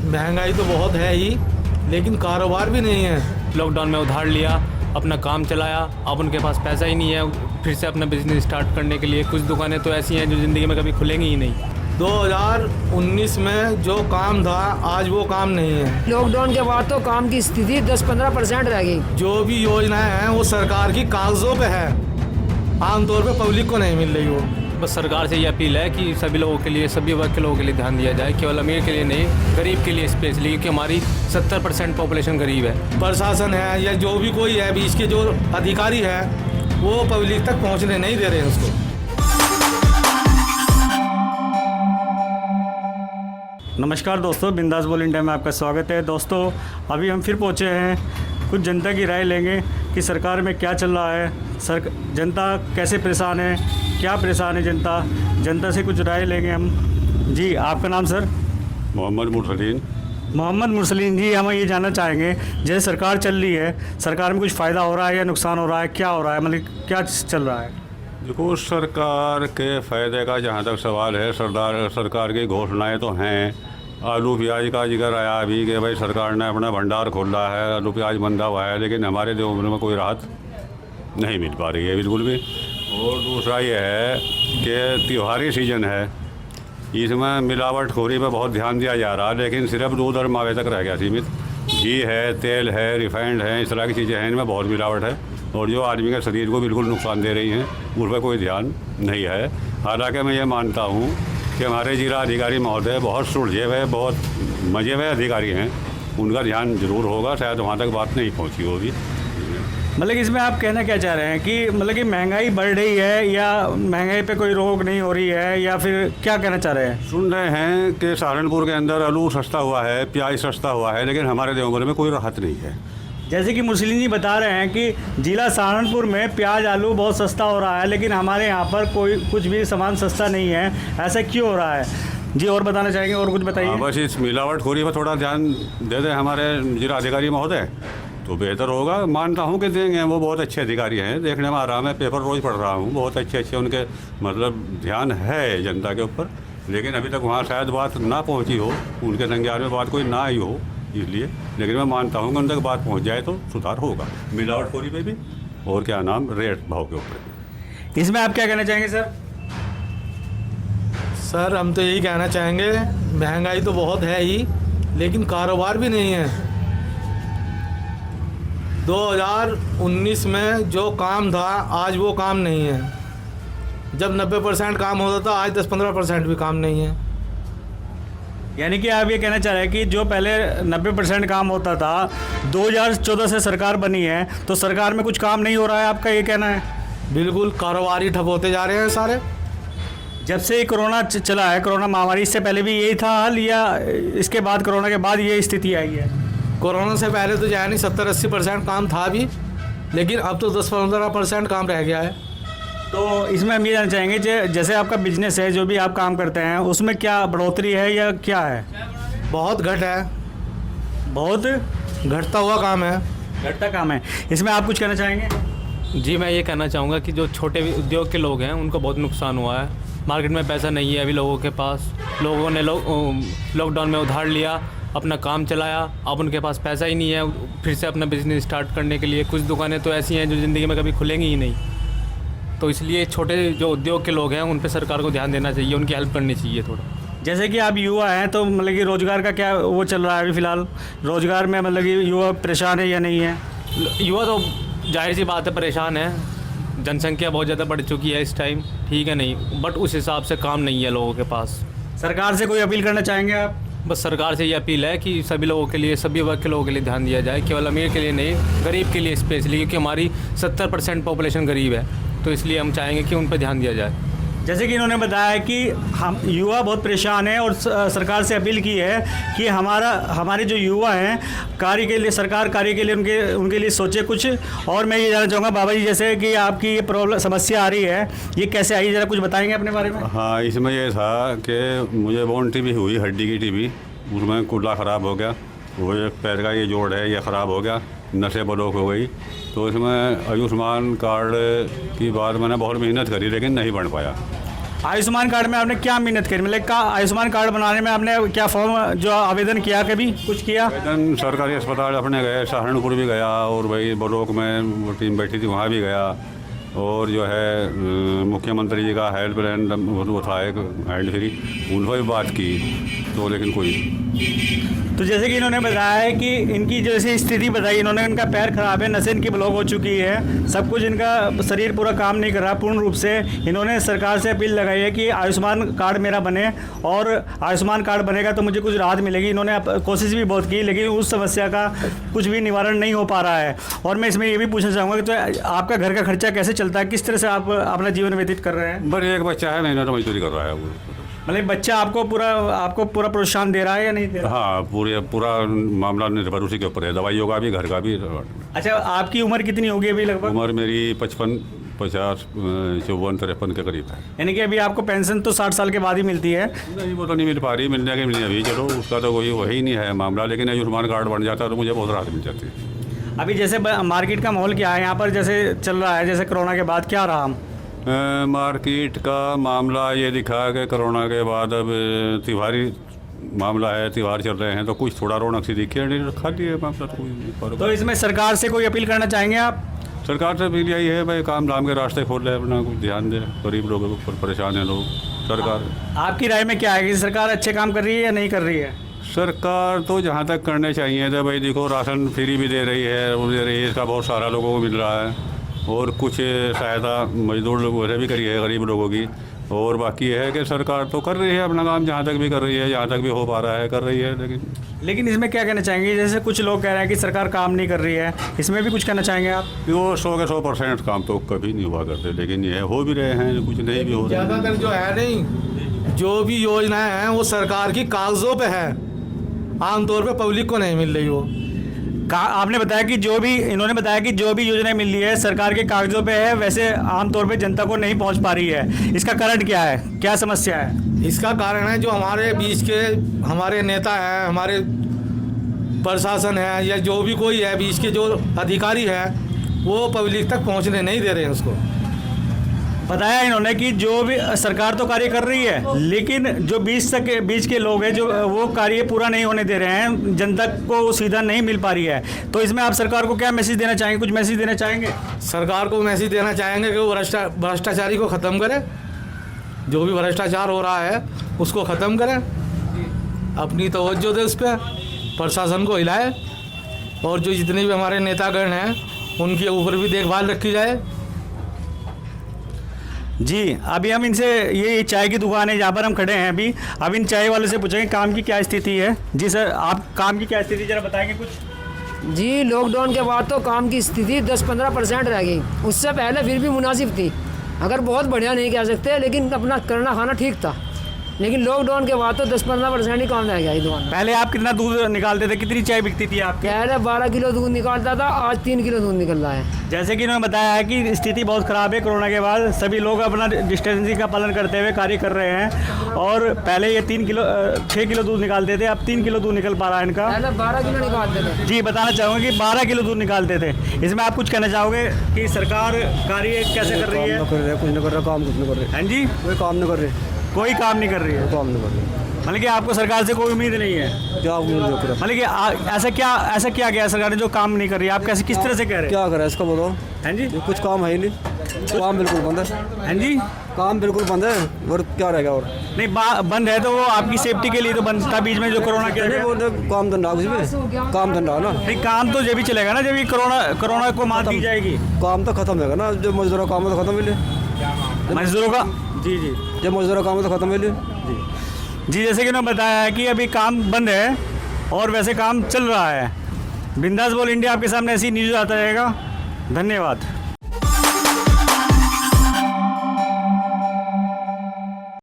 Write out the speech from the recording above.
महंगाई तो बहुत है ही, लेकिन कारोबार भी नहीं है। लॉकडाउन में उधार लिया, अपना काम चलाया, अब उनके पास पैसा ही नहीं है फिर से अपना बिजनेस स्टार्ट करने के लिए। कुछ दुकानें तो ऐसी हैं जो ज़िंदगी में कभी खुलेंगी ही नहीं। 2019 में जो काम था आज वो काम नहीं है। लॉकडाउन के बाद तो काम की स्थिति 10-15% रह गई। जो भी योजनाएं हैं वो सरकार की कागजों पे है, आमतौर पे पब्लिक को नहीं मिल रही वो। बस सरकार से ये अपील है कि सभी लोगों के लिए, सभी वर्ग के लोगों के लिए ध्यान दिया जाए, केवल अमीर के लिए नहीं, गरीब के लिए स्पेशली, क्योंकि हमारी 70% पॉपुलेशन गरीब है। प्रशासन है या जो भी कोई है, बीच के जो अधिकारी है वो पब्लिक तक पहुंचने नहीं दे रहे हैं उसको। नमस्कार दोस्तों, बिंदास बोल इंडिया में आपका स्वागत है। दोस्तों अभी हम फिर पहुंचे हैं, कुछ जनता की राय लेंगे कि सरकार में क्या चल रहा है, जनता कैसे परेशान है, क्या परेशान है जनता से कुछ राय लेंगे हम। जी आपका नाम सर? मोहम्मद मुरसलीन। मोहम्मद मुरसलीन जी, हम ये जानना चाहेंगे जैसे सरकार चल रही है, सरकार में कुछ फ़ायदा हो रहा है या नुकसान हो रहा है, क्या हो रहा है, मतलब क्या चल रहा है? देखो, सरकार के फ़ायदे का जहाँ तक सवाल है, सरकार की घोषणाएं तो हैं। आलू प्याज का जिक्र आया अभी कि भाई सरकार ने अपना भंडार खोला है, आलू प्याज बंधा हुआ है, लेकिन हमारे देवभूमि में कोई राहत नहीं मिल पा रही है बिल्कुल भी। और दूसरा ये है कि त्योहारी सीजन है, इसमें मिलावटखोरी पर बहुत ध्यान दिया जा रहा है, लेकिन सिर्फ दूध और मावे तक रह गया सीमित। घी है, तेल है, रिफाइंड है, इस तरह की चीज़ें हैं, इनमें बहुत मिलावट है और जो आदमी के शरीर को बिल्कुल नुकसान दे रही हैं, उस पर कोई ध्यान नहीं है। हालांकि मैं ये मानता हूँ कि हमारे जिला अधिकारी महोदय बहुत सुलझे हुए, बहुत मजे हुए अधिकारी हैं, उनका ध्यान जरूर होगा, शायद वहाँ तक बात नहीं पहुँची होगी। मतलब इसमें आप कहना क्या चाह रहे हैं कि मतलब कि महंगाई बढ़ रही है या महंगाई पे कोई रोक नहीं हो रही है, या फिर क्या कहना चाह रहे हैं? सुन रहे हैं कि सहारनपुर के अंदर आलू सस्ता हुआ है, प्याज सस्ता हुआ है, लेकिन हमारे देवघर में कोई राहत नहीं है। जैसे कि मुरसलीन जी बता रहे हैं कि जिला सहारनपुर में प्याज आलू बहुत सस्ता हो रहा है, लेकिन हमारे यहाँ पर कोई कुछ भी सामान सस्ता नहीं है, ऐसा क्यों हो रहा है? जी और बताना चाहेंगे, और कुछ बताइए। बस इस मिलावटखोरी पर थोड़ा ध्यान दे दें हमारे जिला अधिकारी महोदय, तो बेहतर होगा। मानता हूँ कि देंगे, वो बहुत अच्छे अधिकारी हैं, देखने में आराम है, पेपर रोज़ पढ़ रहा हूँ, बहुत अच्छे उनके मतलब ध्यान है जनता के ऊपर, लेकिन अभी तक वहाँ शायद बात ना पहुँची हो, उनके संज्ञान में बात कोई ना आई हो इसलिए। लेकिन मैं मानता हूँ कि उन तक बात पहुँच जाए तो सुधार होगा मिलावटखोरी पे भी, और क्या नाम, रेट भाव के ऊपर। इसमें आप क्या कहना चाहेंगे सर? सर हम तो यही कहना चाहेंगे, महंगाई तो बहुत है ही, लेकिन कारोबार भी नहीं है। 2019 में जो काम था आज वो काम नहीं है। जब 90% काम होता था, आज 10-15% भी काम नहीं है। यानी कि आप ये कहना चाह रहे हैं कि जो पहले 90% काम होता था, 2014 से सरकार बनी है तो सरकार में कुछ काम नहीं हो रहा है, आपका ये कहना है? बिल्कुल, कारोबार ही ठप होते जा रहे हैं सारे। जब से कोरोना चला है, कोरोना महामारी, इससे पहले भी यही था हाल या इसके बाद कोरोना के बाद ये स्थिति आई है? कोरोना से पहले तो जाए नहीं 70-80% काम था भी, लेकिन अब तो 10-15% काम रह गया है। तो इसमें हम ये जानना चाहेंगे जैसे आपका बिजनेस है, जो भी आप काम करते हैं, उसमें क्या बढ़ोतरी है या क्या है? बहुत घट है, बहुत घटता हुआ काम है। घटता काम है। इसमें आप कुछ कहना चाहेंगे? जी मैं ये कहना चाहूँगा कि जो छोटे उद्योग के लोग हैं उनको बहुत नुकसान हुआ है। मार्केट में पैसा नहीं है अभी लोगों के पास, लोगों ने लॉकडाउन में उधार लिया, अपना काम चलाया, अब उनके पास पैसा ही नहीं है फिर से अपना बिजनेस स्टार्ट करने के लिए। कुछ दुकानें तो ऐसी हैं जो ज़िंदगी में कभी खुलेंगी ही नहीं, तो इसलिए छोटे जो उद्योग के लोग हैं उन पे सरकार को ध्यान देना चाहिए, उनकी हेल्प करनी चाहिए थोड़ा। जैसे कि आप युवा हैं तो मतलब कि रोज़गार का क्या वो चल रहा है अभी फ़िलहाल? रोज़गार में मतलब कि युवा परेशान है या नहीं है? युवा तो जाहिर सी बात है परेशान है, जनसंख्या बहुत ज़्यादा बढ़ चुकी है इस टाइम, ठीक है नहीं, बट उस हिसाब से काम नहीं है लोगों के पास। सरकार से कोई अपील करना चाहेंगे आप? बस सरकार से ये अपील है कि सभी लोगों के लिए, सभी वर्ग के लोगों के लिए ध्यान दिया जाए, केवल अमीर के लिए नहीं, गरीब के लिए स्पेशली, क्योंकि हमारी 70% पॉपुलेशन गरीब है, तो इसलिए हम चाहेंगे कि उन पर ध्यान दिया जाए। जैसे कि इन्होंने बताया कि हम युवा बहुत परेशान हैं और सरकार से अपील की है कि हमारे जो युवा हैं कार्य के लिए, सरकार कार्य के लिए उनके लिए सोचे कुछ। और मैं ये जानना चाहूँगा बाबा जी, जैसे कि आपकी ये प्रॉब्लम समस्या आ रही है, ये कैसे आई, ज़रा कुछ बताएंगे अपने बारे में? हाँ, इसमें ये था कि मुझे बोन टीबी हुई, हड्डी की टीबी, उसमें कुल्ला ख़राब हो गया, वो एक पैर का ये जोड़ है ये ख़राब हो गया, नसें ब्लॉक हो गई, तो इसमें आयुष्मान कार्ड की बात मैंने बहुत मेहनत करी लेकिन नहीं बन पाया। आयुष्मान कार्ड में आपने क्या मेहनत करी, मतलब का आयुष्मान कार्ड बनाने में आपने क्या फॉर्म जो आवेदन किया, कभी कुछ किया? आवेदन सरकारी अस्पताल अपने गए, सहारनपुर भी गया, और भाई ब्लॉक में टीम बैठी थी वहाँ भी गया, और जो है मुख्यमंत्री जी का हेल्पलाइन वो था एक हैंड फ्री, उन पर भी बात की, तो लेकिन कोई। तो जैसे कि इन्होंने बताया है कि इनकी जैसी स्थिति बताई इन्होंने, इनका पैर खराब है, नसें इनकी ब्लॉक हो चुकी है, सब कुछ इनका शरीर पूरा काम नहीं कर रहा पूर्ण रूप से। इन्होंने सरकार से अपील लगाई है कि आयुष्मान कार्ड मेरा बने, और आयुष्मान कार्ड बनेगा तो मुझे कुछ राहत मिलेगी। इन्होंने कोशिश भी बहुत की, लेकिन उस समस्या का कुछ भी निवारण नहीं हो पा रहा है। और मैं इसमें ये भी पूछना चाहूँगा कि तो आपका घर का खर्चा कैसे चलता है, किस तरह से आप अपना जीवन व्यतीत कर रहे हैं? बस एक बच्चा है, महीना तो मजदूरी कर रहा है वो। मतलब बच्चा आपको पूरा प्रोत्साहन दे रहा है या नहीं दे रहा? हाँ, पूरा मामला निर्भर उसी के ऊपर है, दवाइयों का भी, घर का भी। अच्छा, आपकी उम्र कितनी होगी अभी लगभग? उम्र मेरी 55, 50, 54, 53 के करीब है। यानी कि अभी आपको पेंशन तो 60 साल के बाद ही मिलती है? नहीं, वो तो नहीं मिल पा रही, मिलने के मिलने अभी, चलो उसका तो वही नहीं है मामला, लेकिन आयुष्मान कार्ड बन जाता तो मुझे बहुत राहत मिल जाती है। अभी जैसे मार्केट का माहौल क्या है यहाँ पर, जैसे चल रहा है, जैसे कोरोना के बाद क्या रहा? मार्केट का मामला ये दिखा कि कोरोना के बाद अब त्योहारी मामला है, त्यौहार चल रहे हैं, तो कुछ थोड़ा रौनक सी दिखी है, नहीं खाली है मामला तो कोई। तो इसमें सरकार से कोई अपील करना चाहेंगे आप? सरकार से अपील यही है भाई, काम धाम के रास्ते खोल रहे हैं, अपना कुछ ध्यान दे, गरीब लोगों के ऊपर परेशान है लोग। सरकार, आपकी राय में क्या है कि सरकार अच्छे काम कर रही है या नहीं कर रही है? सरकार तो जहाँ तक करने चाहिए थे भाई, देखो राशन फ्री भी दे रही है, वो दे रही है, इसका बहुत सारा लोगों को मिल रहा है, और कुछ सहायता मजदूर लोगों से भी करी है, गरीब लोगों की। और बाकी है कि सरकार तो कर रही है अपना काम, जहाँ तक भी कर रही है, जहाँ तक भी हो पा रहा है कर रही है। लेकिन इसमें क्या कहना चाहेंगे, जैसे कुछ लोग कह रहे हैं कि सरकार काम नहीं कर रही है, इसमें भी कुछ कहना चाहेंगे आप? वो 100 के 100% काम तो कभी नहीं हुआ करते, लेकिन ये हो भी रहे हैं, कुछ नहीं भी हो रहे हैं। ज़्यादातर जो है नहीं, जो भी योजनाएं हैं वो सरकार की कागज़ों पे है, आमतौर पे पब्लिक को नहीं मिल रही वो। आपने बताया कि इन्होंने बताया कि जो भी योजनाएं मिल रही है सरकार के कागजों पे है, वैसे आमतौर पे जनता को नहीं पहुंच पा रही है। इसका कारण क्या है, क्या समस्या है? इसका कारण है जो हमारे बीच के हमारे नेता हैं, हमारे प्रशासन है, या जो भी कोई है बीच के जो अधिकारी है, वो पब्लिक तक पहुंचने नहीं दे रहे हैं उसको। बताया इन्होंने कि जो भी सरकार तो कार्य कर रही है, लेकिन जो बीच के लोग हैं जो वो कार्य पूरा नहीं होने दे रहे हैं, जनता को सीधा नहीं मिल पा रही है। तो इसमें आप सरकार को क्या मैसेज देना चाहेंगे, कुछ मैसेज देना चाहेंगे? सरकार को मैसेज देना चाहेंगे कि वो भ्रष्टाचारी को ख़त्म करे, जो भी भ्रष्टाचार हो रहा है उसको ख़त्म करें, अपनी तवज्जो दे उस पर, प्रशासन को हिलाए, और जो जितने भी हमारे नेतागण हैं उनके ऊपर भी देखभाल रखी जाए। जी, अभी हम इनसे, ये चाय की दुकान है जहाँ पर हम खड़े हैं अभी, अब इन चाय वालों से पूछेंगे काम की क्या स्थिति है। जी सर, आप काम की क्या स्थिति जरा बताएंगे कुछ? जी, लॉकडाउन के बाद तो काम की स्थिति 10-15% रह गई। उससे पहले फिर भी मुनासिब थी, अगर बहुत बढ़िया नहीं कह सकते, लेकिन अपना करना खाना ठीक था। लेकिन लॉकडाउन के बाद तो 10-15% ही काम रह गया दुकान में। पहले आप कितना दूध निकालते थे, कितनी चाय बिकती थी आपके? पहले 12 किलो दूध निकालता था, आज 3 किलो दूध निकल रहा है। जैसे कि इन्होंने बताया है कि स्थिति बहुत ख़राब है कोरोना के बाद, सभी लोग अपना डिस्टेंसिंग का पालन करते हुए कार्य कर रहे हैं, और पहले ये 6 किलो दूध निकालते थे, अब 3 किलो दूध निकल पा रहा है इनका। पहले 12 किलो निकालते थे। जी, बताना चाहूँगा कि 12 किलो दूध निकालते थे। इसमें आप कुछ कहना चाहोगे कि सरकार कार्य कैसे कर रही है? कुछ नहीं कर रहा, काम कुछ नहीं कर रहे। हाँ जी, कोई काम नहीं कर रहे, कोई काम नहीं कर रही है। काम नहीं कर रहे, मतलब कि आपको सरकार से कोई उम्मीद नहीं है? क्या उम्मीद है? मतलब कि ऐसा क्या गया सरकार ने जो काम नहीं कर रही है? आप कैसे, किस तरह से कह रहे हैं? क्या करे इसका बताओ? हाँ जी, कुछ काम है ही नहीं, काम बिल्कुल बंद है। हाँ जी, काम बिल्कुल बंद है, और क्या रहेगा? और नहीं, बंद है तो वो आपकी सेफ्टी के लिए तो बंद था, बीच में जो कोरोना के नहीं, वो काम धंधा कुछ भी, काम धंधा है ना। नहीं, काम तो जब भी चलेगा ना, जब ये कोरोना को मात दी जाएगी। काम तो खत्म होगा ना, जो मजदूरों का काम है तो खत्म मिले, मजदूरों का। जी जी, जब मजदूरों का काम है तो खत्म मिले। जी, जैसे कि उन्होंने बताया है कि अभी काम बंद है और वैसे काम चल रहा है। बिंदास बोल इंडिया आपके सामने ऐसी न्यूज़ आता रहेगा। धन्यवाद।